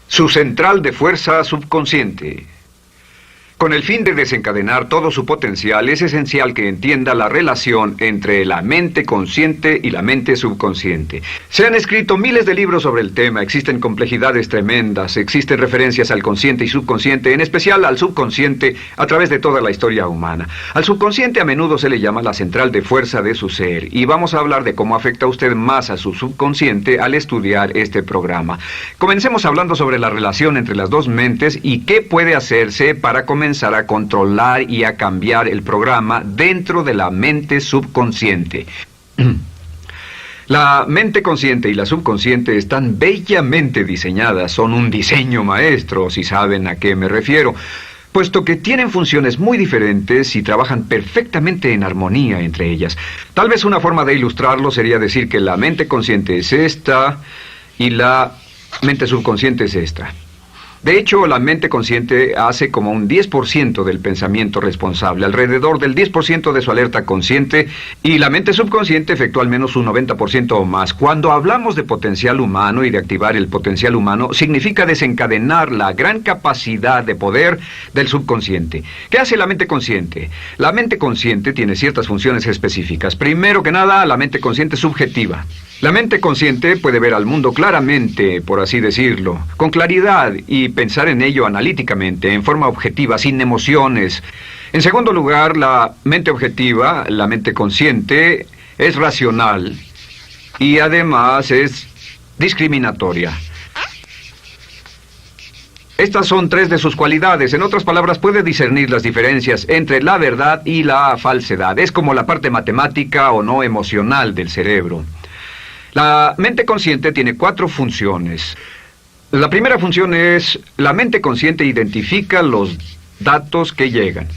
Su central de fuerza subconsciente. Con el fin de desencadenar todo su potencial, es esencial que entienda la relación entre la mente consciente y la mente subconsciente. Se han escrito miles de libros sobre el tema, existen complejidades tremendas, existen referencias al consciente y subconsciente, en especial al subconsciente a través de toda la historia humana. Al subconsciente a menudo se le llama la central de fuerza de su ser, y vamos a hablar de cómo afecta usted más a su subconsciente al estudiar este programa. Comencemos hablando sobre la relación entre las dos mentes y qué puede hacerse para comenzar a controlar y a cambiar el programa dentro de la mente subconsciente. La mente consciente y la subconsciente están bellamente diseñadas, son un diseño maestro, si saben a qué me refiero, puesto que tienen funciones muy diferentes y trabajan perfectamente en armonía entre ellas. Tal vez una forma de ilustrarlo sería decir que la mente consciente es esta y la mente subconsciente es esta. De hecho, la mente consciente hace como un 10% del pensamiento responsable, alrededor del 10% de su alerta consciente, y la mente subconsciente efectúa al menos un 90% o más. Cuando hablamos de potencial humano y de activar el potencial humano, significa desencadenar la gran capacidad de poder del subconsciente. ¿Qué hace la mente consciente? La mente consciente tiene ciertas funciones específicas. Primero que nada, la mente consciente es subjetiva. La mente consciente puede ver al mundo claramente, por así decirlo, con claridad y pensar en ello analíticamente, en forma objetiva, sin emociones. En segundo lugar, la mente objetiva, la mente consciente, es racional y además es discriminatoria. Estas son tres de sus cualidades. En otras palabras, puede discernir las diferencias entre la verdad y la falsedad. Es como la parte matemática o no emocional del cerebro. La mente consciente tiene 4 funciones. La primera función es, la mente consciente identifica los datos que llegan.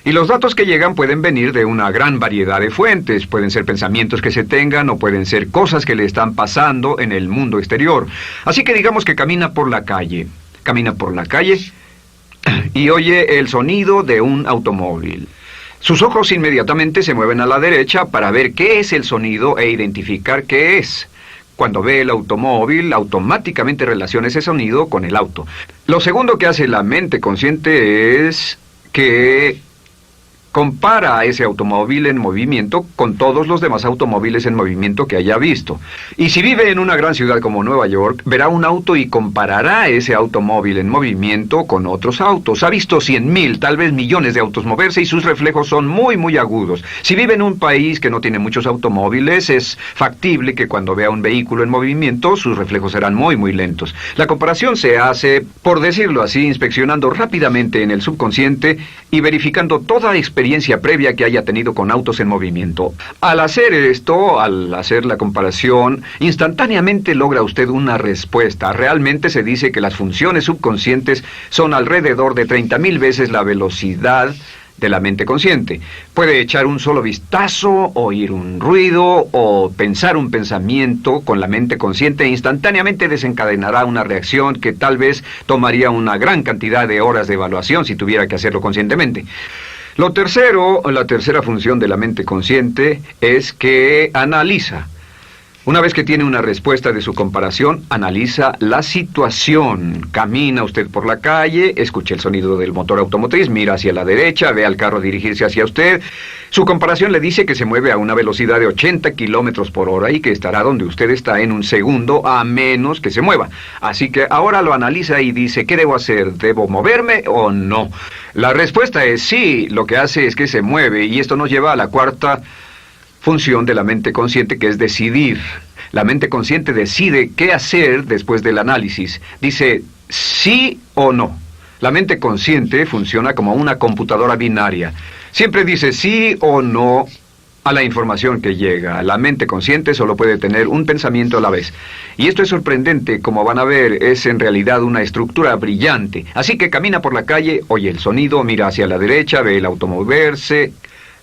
Y los datos que llegan pueden venir de una gran variedad de fuentes. Pueden ser pensamientos que se tengan o pueden ser cosas que le están pasando en el mundo exterior. Así que digamos que camina por la calle. Camina por la calle y oye el sonido de un automóvil. Sus ojos inmediatamente se mueven a la derecha para ver qué es el sonido e identificar qué es. Cuando ve el automóvil, automáticamente relaciona ese sonido con el auto. Lo segundo que hace la mente consciente es que compara a ese automóvil en movimiento con todos los demás automóviles en movimiento que haya visto. Y si vive en una gran ciudad como Nueva York, verá un auto y comparará ese automóvil en movimiento con otros autos. Ha visto 100,000, tal vez millones de autos moverse y sus reflejos son muy, muy agudos. Si vive en un país que no tiene muchos automóviles, es factible que cuando vea un vehículo en movimiento, sus reflejos serán muy, muy lentos. La comparación se hace, por decirlo así, inspeccionando rápidamente en el subconsciente y verificando toda experiencia previa que haya tenido con autos en movimiento. Al hacer esto, al hacer la comparación, instantáneamente logra usted una respuesta. Realmente se dice que las funciones subconscientes son alrededor de 30,000 veces la velocidad de la mente consciente. Puede echar un solo vistazo, oír un ruido o pensar un pensamiento con la mente consciente e instantáneamente desencadenará una reacción que tal vez tomaría una gran cantidad de horas de evaluación si tuviera que hacerlo conscientemente. La tercera función de la mente consciente es que analiza. Una vez que tiene una respuesta de su comparación, analiza la situación. Camina usted por la calle, escucha el sonido del motor automotriz, mira hacia la derecha, ve al carro dirigirse hacia usted. Su comparación le dice que se mueve a una velocidad de 80 kilómetros por hora y que estará donde usted está en un segundo, a menos que se mueva. Así que ahora lo analiza y dice, ¿qué debo hacer? ¿Debo moverme o no? La respuesta es sí, lo que hace es que se mueve, y esto nos lleva a la cuarta función de la mente consciente, que es decidir. La mente consciente decide qué hacer después del análisis. Dice sí o no. La mente consciente funciona como una computadora binaria. Siempre dice sí o no a la información que llega. La mente consciente solo puede tener un pensamiento a la vez. Y esto es sorprendente, como van a ver, es en realidad una estructura brillante. Así que camina por la calle, oye el sonido, mira hacia la derecha, ve el auto moverse.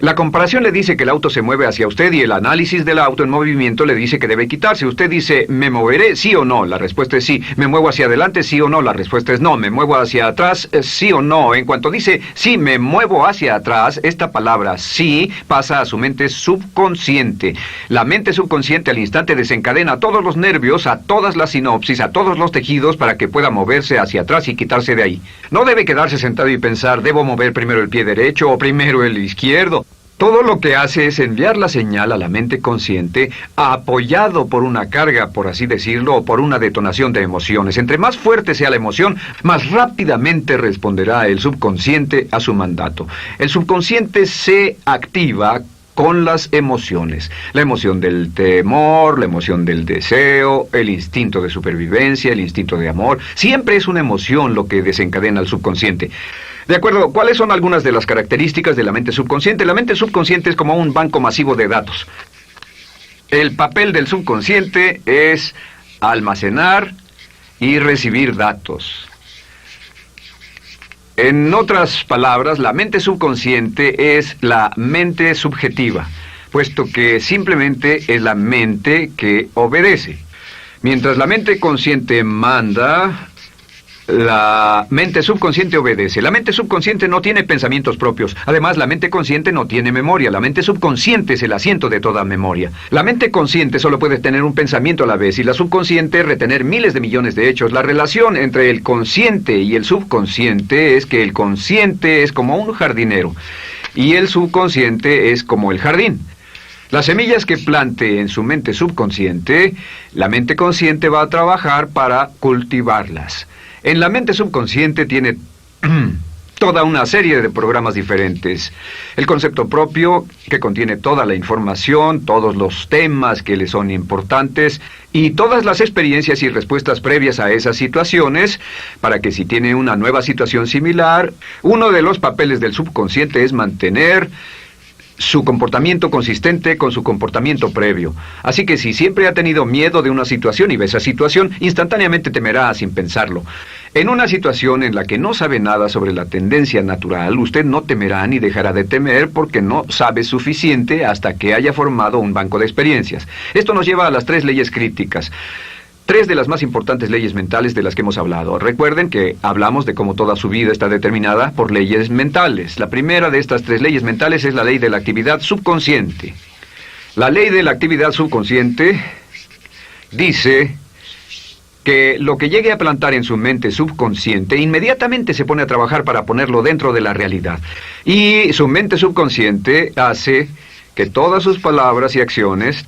La comparación le dice que el auto se mueve hacia usted y el análisis del auto en movimiento le dice que debe quitarse. Usted dice, ¿me moveré? ¿Sí o no? La respuesta es sí. ¿Me muevo hacia adelante? ¿Sí o no? La respuesta es no. ¿Me muevo hacia atrás? ¿Sí o no? En cuanto dice, sí, me muevo hacia atrás, esta palabra sí pasa a su mente subconsciente. La mente subconsciente al instante desencadena todos los nervios, a todas las sinapsis, a todos los tejidos para que pueda moverse hacia atrás y quitarse de ahí. No debe quedarse sentado y pensar, ¿debo mover primero el pie derecho o primero el izquierdo? Todo lo que hace es enviar la señal a la mente consciente, apoyado por una carga, por así decirlo, o por una detonación de emociones. Entre más fuerte sea la emoción, más rápidamente responderá el subconsciente a su mandato. El subconsciente se activa con las emociones. La emoción del temor, la emoción del deseo, el instinto de supervivencia, el instinto de amor. Siempre es una emoción lo que desencadena al subconsciente. De acuerdo, ¿cuáles son algunas de las características de la mente subconsciente? La mente subconsciente es como un banco masivo de datos. El papel del subconsciente es almacenar y recibir datos. En otras palabras, la mente subconsciente es la mente subjetiva, puesto que simplemente es la mente que obedece. Mientras la mente consciente manda, la mente subconsciente obedece. La mente subconsciente no tiene pensamientos propios. Además, la mente consciente no tiene memoria. La mente subconsciente es el asiento de toda memoria. La mente consciente solo puede tener un pensamiento a la vez y la subconsciente retener miles de millones de hechos. La relación entre el consciente y el subconsciente es que el consciente es como un jardinero y el subconsciente es como el jardín. Las semillas que plante en su mente subconsciente, la mente consciente va a trabajar para cultivarlas. En la mente subconsciente tiene toda una serie de programas diferentes. El concepto propio, que contiene toda la información, todos los temas que le son importantes y todas las experiencias y respuestas previas a esas situaciones, para que si tiene una nueva situación similar, uno de los papeles del subconsciente es mantener su comportamiento consistente con su comportamiento previo. Así que si siempre ha tenido miedo de una situación y ve esa situación, instantáneamente temerá sin pensarlo. En una situación en la que no sabe nada sobre la tendencia natural, usted no temerá ni dejará de temer porque no sabe suficiente hasta que haya formado un banco de experiencias. Esto nos lleva a las 3 leyes críticas. 3 de las más importantes leyes mentales de las que hemos hablado. Recuerden que hablamos de cómo toda su vida está determinada por leyes mentales. La primera de estas 3 leyes mentales es la ley de la actividad subconsciente. La ley de la actividad subconsciente dice que lo que llegue a plantar en su mente subconsciente inmediatamente se pone a trabajar para ponerlo dentro de la realidad. Y su mente subconsciente hace que todas sus palabras y acciones,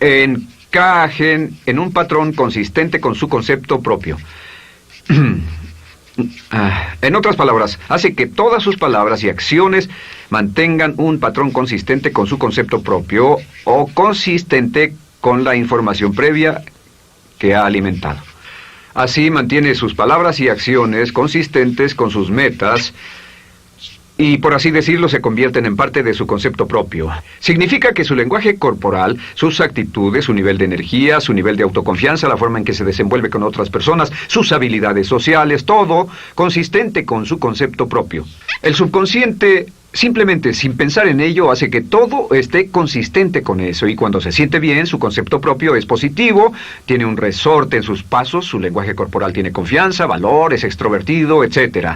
encajen en un patrón consistente con su concepto propio. En otras palabras, hace que todas sus palabras y acciones mantengan un patrón consistente con su concepto propio o consistente con la información previa que ha alimentado. Así mantiene sus palabras y acciones consistentes con sus metas y, por así decirlo, se convierten en parte de su concepto propio. Significa que su lenguaje corporal, sus actitudes, su nivel de energía, su nivel de autoconfianza, la forma en que se desenvuelve con otras personas, sus habilidades sociales, todo consistente con su concepto propio. El subconsciente, simplemente sin pensar en ello, hace que todo esté consistente con eso, y cuando se siente bien, su concepto propio es positivo, tiene un resorte en sus pasos, su lenguaje corporal tiene confianza, valor, es extrovertido, etc.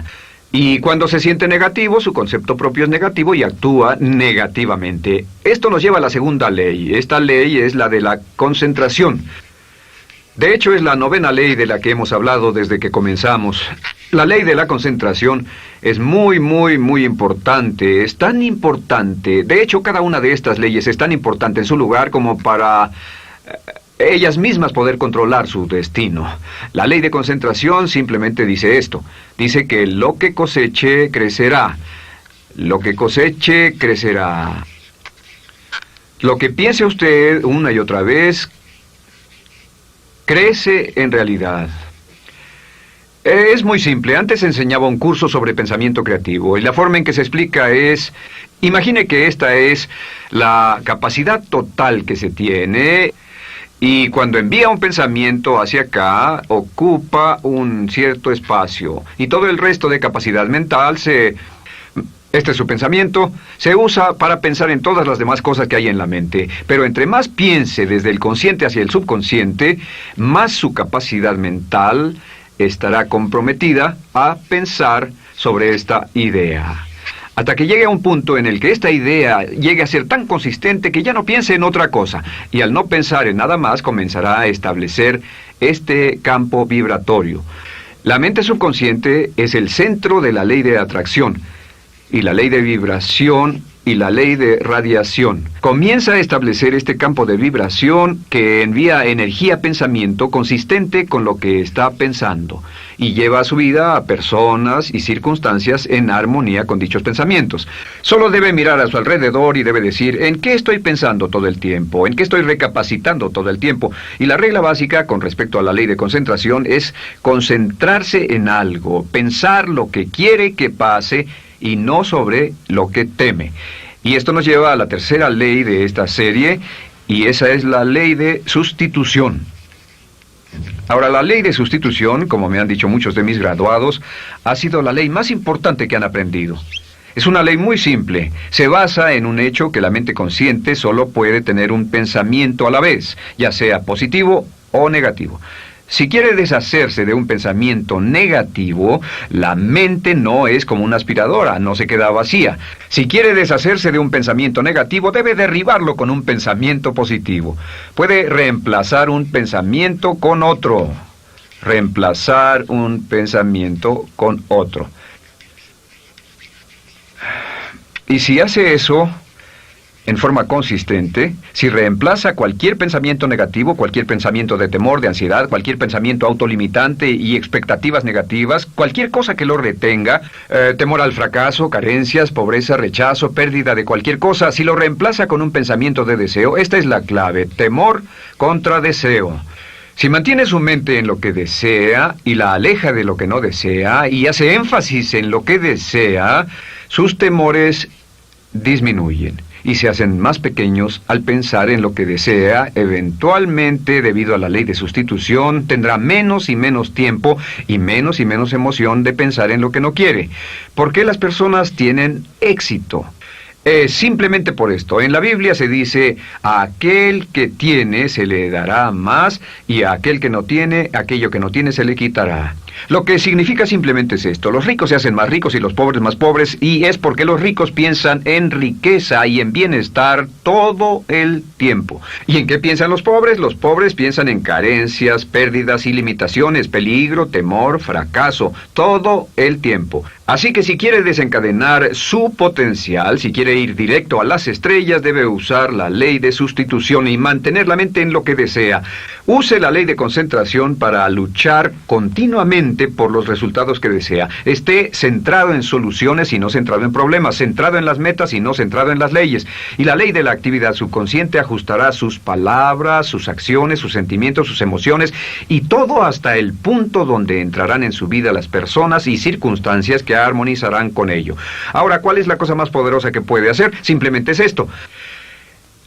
Y cuando se siente negativo, su concepto propio es negativo y actúa negativamente. Esto nos lleva a la segunda ley. Esta ley es la de la concentración. De hecho, es la 9ª ley de la que hemos hablado desde que comenzamos. La ley de la concentración es muy importante. Es tan importante. De hecho, cada una de estas leyes es tan importante en su lugar como para ellas mismas poder controlar su destino. La ley de concentración simplemente dice esto. Dice que lo que coseche, crecerá. Lo que coseche, crecerá. Lo que piense usted una y otra vez, crece en realidad. Es muy simple. Antes enseñaba un curso sobre pensamiento creativo y la forma en que se explica es: imagine que esta es la capacidad total que se tiene Y cuando envía un pensamiento hacia acá, ocupa un cierto espacio. Y todo el resto de capacidad mental este es su pensamiento, se usa para pensar en todas las demás cosas que hay en la mente. Pero entre más piense desde el consciente hacia el subconsciente, más su capacidad mental estará comprometida a pensar sobre esta idea. Hasta que llegue a un punto en el que esta idea llegue a ser tan consistente que ya no piense en otra cosa. Y al no pensar en nada más, comenzará a establecer este campo vibratorio. La mente subconsciente es el centro de la ley de atracción, y la ley de vibración y la ley de radiación. Comienza a establecer este campo de vibración que envía energía-pensamiento consistente con lo que está pensando y lleva a su vida a personas y circunstancias en armonía con dichos pensamientos. Solo debe mirar a su alrededor y debe decir, ¿en qué estoy pensando todo el tiempo? ¿En qué estoy recapacitando todo el tiempo? Y la regla básica con respecto a la ley de concentración es concentrarse en algo, pensar lo que quiere que pase y no sobre lo que teme. Y esto nos lleva a la tercera ley de esta serie, y esa es la ley de sustitución. Ahora, la ley de sustitución, como me han dicho muchos de mis graduados, ha sido la ley más importante que han aprendido. Es una ley muy simple. Se basa en un hecho que la mente consciente solo puede tener un pensamiento a la vez, ya sea positivo o negativo. Si quiere deshacerse de un pensamiento negativo, la mente no es como una aspiradora, no se queda vacía. Si quiere deshacerse de un pensamiento negativo, debe derribarlo con un pensamiento positivo. Puede reemplazar un pensamiento con otro. Reemplazar un pensamiento con otro. Y si hace eso en forma consistente, si reemplaza cualquier pensamiento negativo, cualquier pensamiento de temor, de ansiedad, cualquier pensamiento autolimitante y expectativas negativas, cualquier cosa que lo retenga, temor al fracaso, carencias, pobreza, rechazo, pérdida de cualquier cosa, si lo reemplaza con un pensamiento de deseo, esta es la clave: temor contra deseo. Si mantiene su mente en lo que desea y la aleja de lo que no desea y hace énfasis en lo que desea, sus temores disminuyen y se hacen más pequeños al pensar en lo que desea. Eventualmente, debido a la ley de sustitución, tendrá menos y menos tiempo y menos emoción de pensar en lo que no quiere. ¿Por qué las personas tienen éxito? Simplemente por esto. En la Biblia se dice, a aquel que tiene se le dará más, y a aquel que no tiene, aquello que no tiene se le quitará. Lo que significa simplemente es esto: los ricos se hacen más ricos y los pobres más pobres, y es porque los ricos piensan en riqueza y en bienestar todo el tiempo. ¿Y en qué piensan los pobres? Los pobres piensan en carencias, pérdidas y limitaciones, peligro, temor, fracaso, todo el tiempo. Así que si quiere desencadenar su potencial, si quiere ir directo a las estrellas, debe usar la ley de sustitución y mantener la mente en lo que desea. Use la ley de concentración para luchar continuamente por los resultados que desea. Esté centrado en soluciones y no centrado en problemas, centrado en las metas y no centrado en las leyes. Y la ley de la actividad subconsciente ajustará sus palabras, sus acciones, sus sentimientos, sus emociones y todo hasta el punto donde entrarán en su vida las personas y circunstancias que armonizarán con ello. Ahora, ¿cuál es la cosa más poderosa que puede hacer? Simplemente es esto.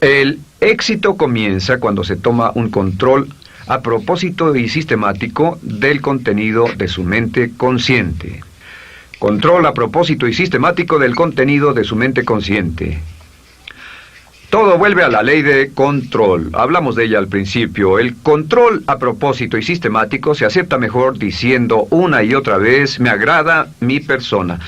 El éxito comienza cuando se toma un control a propósito y sistemático del contenido de su mente consciente. Control a propósito y sistemático del contenido de su mente consciente. Todo vuelve a la ley de control. Hablamos de ella al principio. El control a propósito y sistemático se acepta mejor diciendo una y otra vez: me agrada mi persona.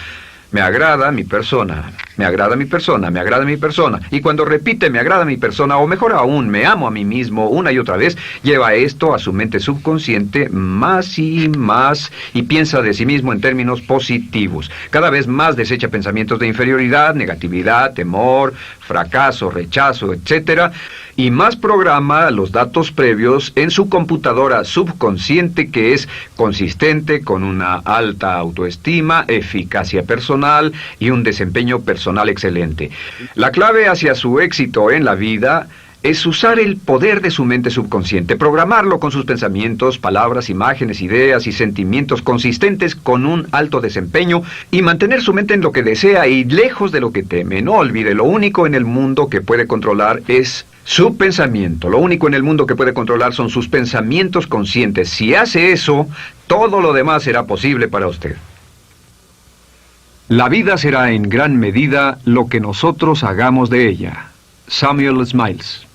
Me agrada mi persona, me agrada mi persona, me agrada mi persona. Y cuando repite me agrada mi persona, o mejor aún, me amo a mí mismo una y otra vez, lleva esto a su mente subconsciente más y más y piensa de sí mismo en términos positivos. Cada vez más desecha pensamientos de inferioridad, negatividad, temor, fracaso, rechazo, etc. Y más programa los datos previos en su computadora subconsciente, que es consistente con una alta autoestima, eficacia personal y un desempeño personal excelente. La clave hacia su éxito en la vida es usar el poder de su mente subconsciente, programarlo con sus pensamientos, palabras, imágenes, ideas y sentimientos consistentes con un alto desempeño y mantener su mente en lo que desea y lejos de lo que teme. No olvide, lo único en el mundo que puede controlar es su pensamiento. Lo único en el mundo que puede controlar son sus pensamientos conscientes. Si hace eso, todo lo demás será posible para usted. La vida será en gran medida lo que nosotros hagamos de ella. Samuel Smiles.